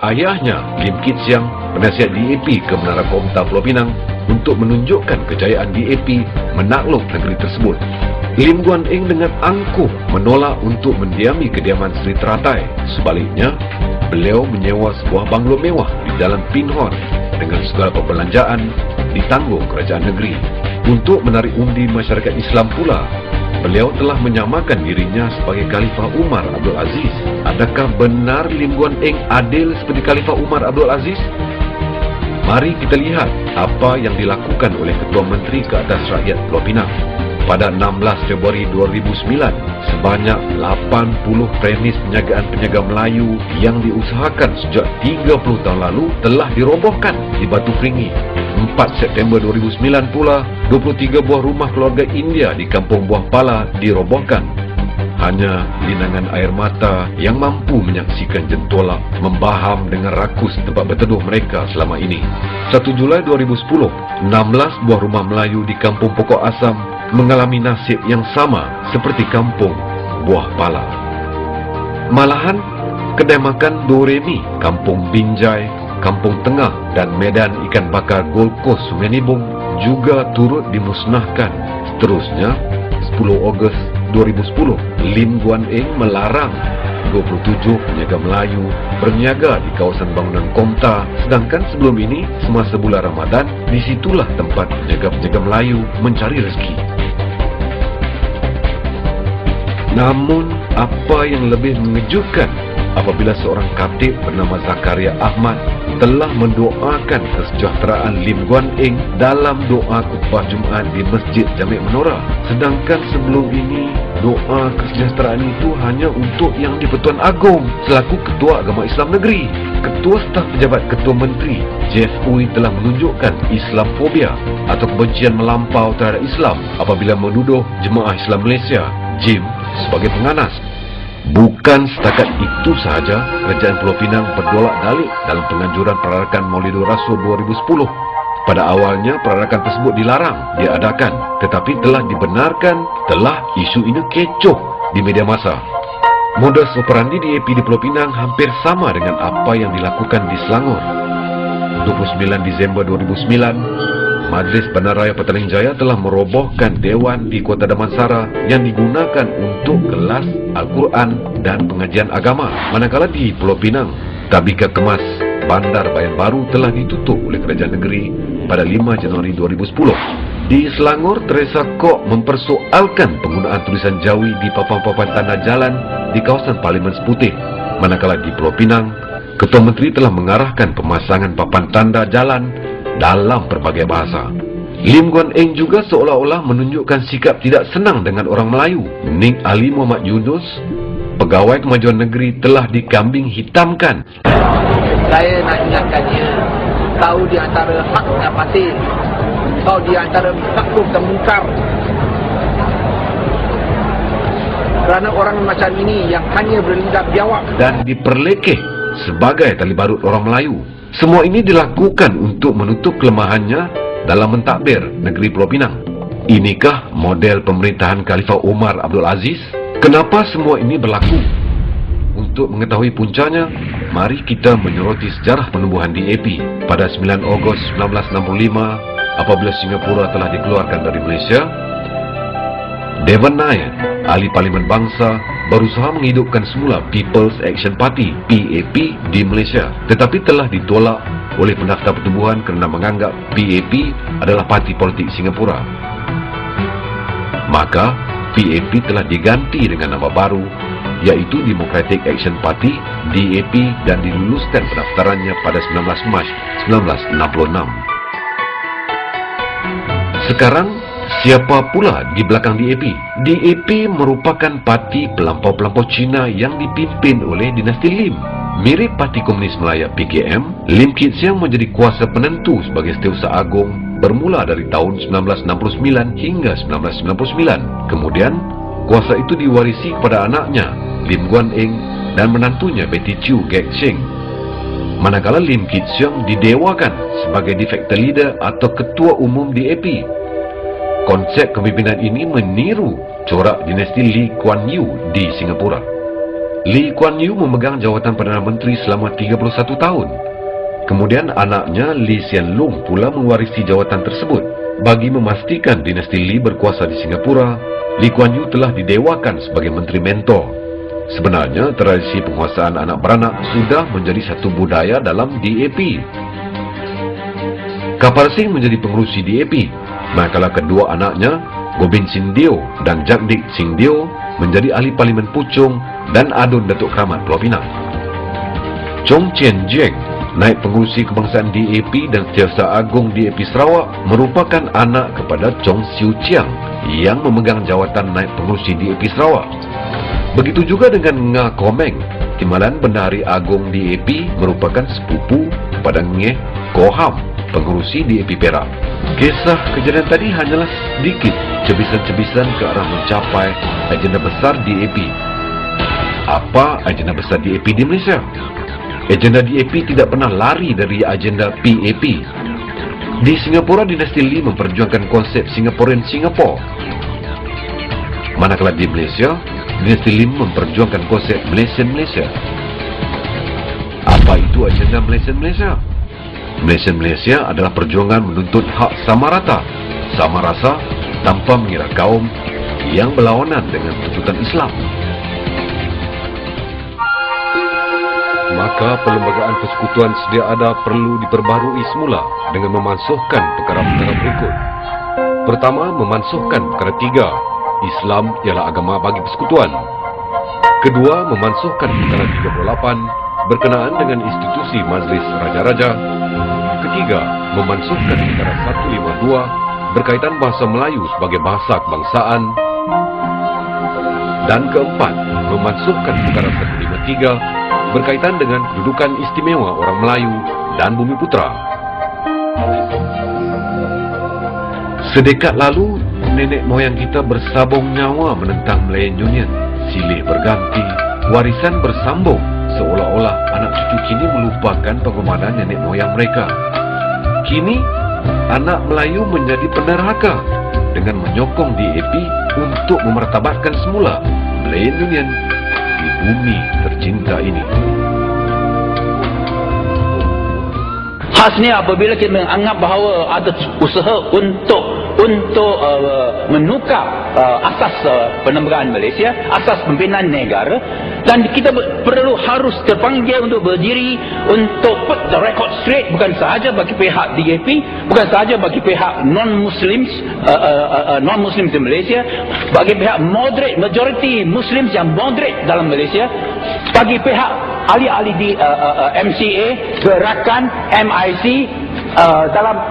Ayahnya, Lim Kit Siang, penasihat DAP ke Menara Komta Pulau Pinang untuk menunjukkan kejayaan DAP menakluk negeri tersebut. Lim Guan Eng dengan angkuh menolak untuk mendiami kediaman Sri Teratai. Sebaliknya, beliau menyewa sebuah banglo mewah di Jalan Pinhon dengan segala perbelanjaan ditanggung kerajaan negeri. Untuk menarik undi masyarakat Islam pula, beliau telah menyamakan dirinya sebagai Khalifah Umar Abdul Aziz. Adakah benar Lim Guan Eng adil seperti Khalifah Umar Abdul Aziz? Mari kita lihat apa yang dilakukan oleh Ketua Menteri ke atas rakyat Pulau Pinang. Pada 16 Februari 2009, sebanyak 80 premis penjagaan-penjaga Melayu yang diusahakan sejak 30 tahun lalu telah dirobohkan di Batu Peringgi. 4 September 2009 pula, 23 buah rumah keluarga India di Kampung Buah Pala dirobohkan. Hanya linangan air mata yang mampu menyaksikan jentolak membaham dengan rakus tempat berteduh mereka selama ini. 1 Julai 2010, 16 buah rumah Melayu di Kampung Pokok Asam mengalami nasib yang sama seperti Kampung Buah Pala. Malahan, kedai makan Doremi, Kampung Binjai, Kampung Tengah dan Medan Ikan Bakar Gold Coast Sungai Nibung juga turut dimusnahkan. Seterusnya, 10 Ogos 2010, Lim Guan Eng melarang 27 peniaga Melayu berniaga di kawasan bangunan Komta, sedangkan sebelum ini, semasa bulan Ramadan, disitulah tempat peniaga-peniaga Melayu mencari rezeki. Namun, apa yang lebih mengejutkan apabila seorang khatib bernama Zakaria Ahmad telah mendoakan kesejahteraan Lim Guan Eng dalam doa khutbah Jumaat di Masjid Jami' Menora. Sedangkan sebelum ini, doa kesejahteraan itu hanya untuk Yang di-Pertuan Agong selaku Ketua Agama Islam Negeri. Ketua Staf Pejabat Ketua Menteri JFUI telah menunjukkan Islamfobia atau kebencian melampau terhadap Islam apabila menuduh Jemaah Islam Malaysia JIM sebagai penganas. Bukan setakat itu sahaja, Kerajaan Pulau Pinang berdolak dalik dalam penganjuran perarakan Maulidur Rasul 2010. Pada awalnya, perarakan tersebut dilarang diadakan, tetapi telah dibenarkan setelah isu ini kecoh di media massa. Modus operandi DAP di Pulau Pinang hampir sama dengan apa yang dilakukan di Selangor. 29 Disember 2009, Majlis Bandaraya Petaling Jaya telah merobohkan Dewan di Kota Damansara yang digunakan untuk kelas Al-Quran dan pengajian agama. Manakala di Pulau Pinang, Tabika Kemas Bandar Bayan Baru telah ditutup oleh Kerajaan Negeri pada 5 Januari 2010. Di Selangor, Teresa Kok mempersoalkan penggunaan tulisan Jawi di papan-papan tanda jalan di kawasan Parlimen Seputih. Manakala di Pulau Pinang, Ketua Menteri telah mengarahkan pemasangan papan tanda jalan dalam berbagai bahasa. Lim Guan Eng juga seolah-olah menunjukkan sikap tidak senang dengan orang Melayu. Nik Ali Muhammad Yunus, Pegawai Kemajuan Negeri, telah dikambing hitamkan. Saya nak ingatkan dia, tahu di antara hak dan batil, tahu di antara makruf dan mungkar. Kerana orang macam ini yang hanya berlidah biawak dan diperlekeh sebagai tali barut orang Melayu. Semua ini dilakukan untuk menutup kelemahannya dalam mentadbir negeri Pulau Pinang. Inikah model pemerintahan Khalifah Umar Abdul Aziz? Kenapa semua ini berlaku? Untuk mengetahui puncanya, mari kita menyoroti sejarah penubuhan DAP. Pada 9 Ogos 1965, apabila Singapura telah dikeluarkan dari Malaysia, Devan Nair, ahli Parlimen Bangsa, berusaha menghidupkan semula People's Action Party (PAP) di Malaysia, tetapi telah ditolak oleh pendaftar pertubuhan kerana menganggap PAP adalah parti politik Singapura. Maka PAP telah diganti dengan nama baru, iaitu Democratic Action Party (DAP), dan diluluskan pendaftarannya pada 19 Mac 1966. Sekarang, siapa pula di belakang DAP? DAP merupakan parti pelampau-pelampau Cina yang dipimpin oleh dinasti Lim. Mirip Parti Komunis Melaya PKM, Lim Kit Siang menjadi kuasa penentu sebagai Setiausaha Agong bermula dari tahun 1969 hingga 1999. Kemudian, kuasa itu diwarisi kepada anaknya, Lim Guan Eng, dan menantunya Betty Chew Gek Cheng. Manakala Lim Kit Siang didewakan sebagai de facto leader atau ketua umum DAP. Konsep kepimpinan ini meniru corak dinasti Lee Kuan Yew di Singapura. Lee Kuan Yew memegang jawatan Perdana Menteri selama 31 tahun. Kemudian anaknya Lee Hsien Loong pula mewarisi jawatan tersebut. Bagi memastikan dinasti Lee berkuasa di Singapura, Lee Kuan Yew telah didewakan sebagai menteri mentor. Sebenarnya, tradisi penguasaan anak beranak sudah menjadi satu budaya dalam DAP. Kapar Singh menjadi pengerusi DAP, manakala kedua anaknya, Gobind Singh Deo dan Jagdick Singh Deo, menjadi ahli Parlimen Puchong dan Adun Datuk Keramat Pulau Pinang. Chong Chien Jiang, naib pengerusi kebangsaan DAP dan Setiausaha Agung DAP Sarawak, merupakan anak kepada Chong Siu Chiang yang memegang jawatan naib pengerusi DAP Sarawak. Begitu juga dengan Nga Komeng, Timbalan Bendahari Agung DAP merupakan sepupu kepada Ngeh Koham, pengerusi DAP Perak. Kisah kejadian tadi hanyalah sedikit cebisan-cebisan ke arah mencapai agenda besar DAP. Apa agenda besar DAP di Malaysia? Agenda DAP tidak pernah lari dari agenda PAP. Di Singapura, dinasti Lee memperjuangkan konsep Singaporean Singapore. Manakala di Malaysia, dinasti Lee memperjuangkan konsep Malaysian Malaysia. Apa itu agenda Malaysian Malaysia? Malaysian Malaysia adalah perjuangan menuntut hak sama rata, sama rasa, tanpa mengira kaum yang berlawanan dengan tuntutan Islam. Maka perlembagaan persekutuan sedia ada perlu diperbarui semula dengan memansuhkan perkara-perkara berikut. Pertama, memansuhkan perkara 3, Islam ialah agama bagi persekutuan. Kedua, memansuhkan perkara 38 berkenaan dengan institusi Majlis Raja-Raja. Ketiga, memansuhkan perkara 152 berkaitan bahasa Melayu sebagai bahasa kebangsaan. Dan keempat, memansuhkan perkara 153 berkaitan dengan kedudukan istimewa orang Melayu dan Bumi Putra. Sedekat lalu, nenek moyang kita bersabung nyawa menentang Malayan Union. Silih berganti, warisan bersambung, seolah-olah anak cucu kini melupakan pengorbanan nenek moyang mereka. Kini, anak Melayu menjadi penerhaka dengan menyokong DAP untuk memartabatkan semula Malayan Union di bumi tercinta ini. Khasnya apabila kita menganggap bahawa ada usaha untuk menukar asas penembagaan Malaysia, asas pimpinan negara, dan kita harus terpanggil untuk berdiri untuk put the record straight, bukan sahaja bagi pihak DAP, bukan sahaja bagi pihak non-Muslims di Malaysia, bagi pihak moderate, majority Muslims yang moderate dalam Malaysia, bagi pihak ahli-ahli di MCA, gerakan MIC dalam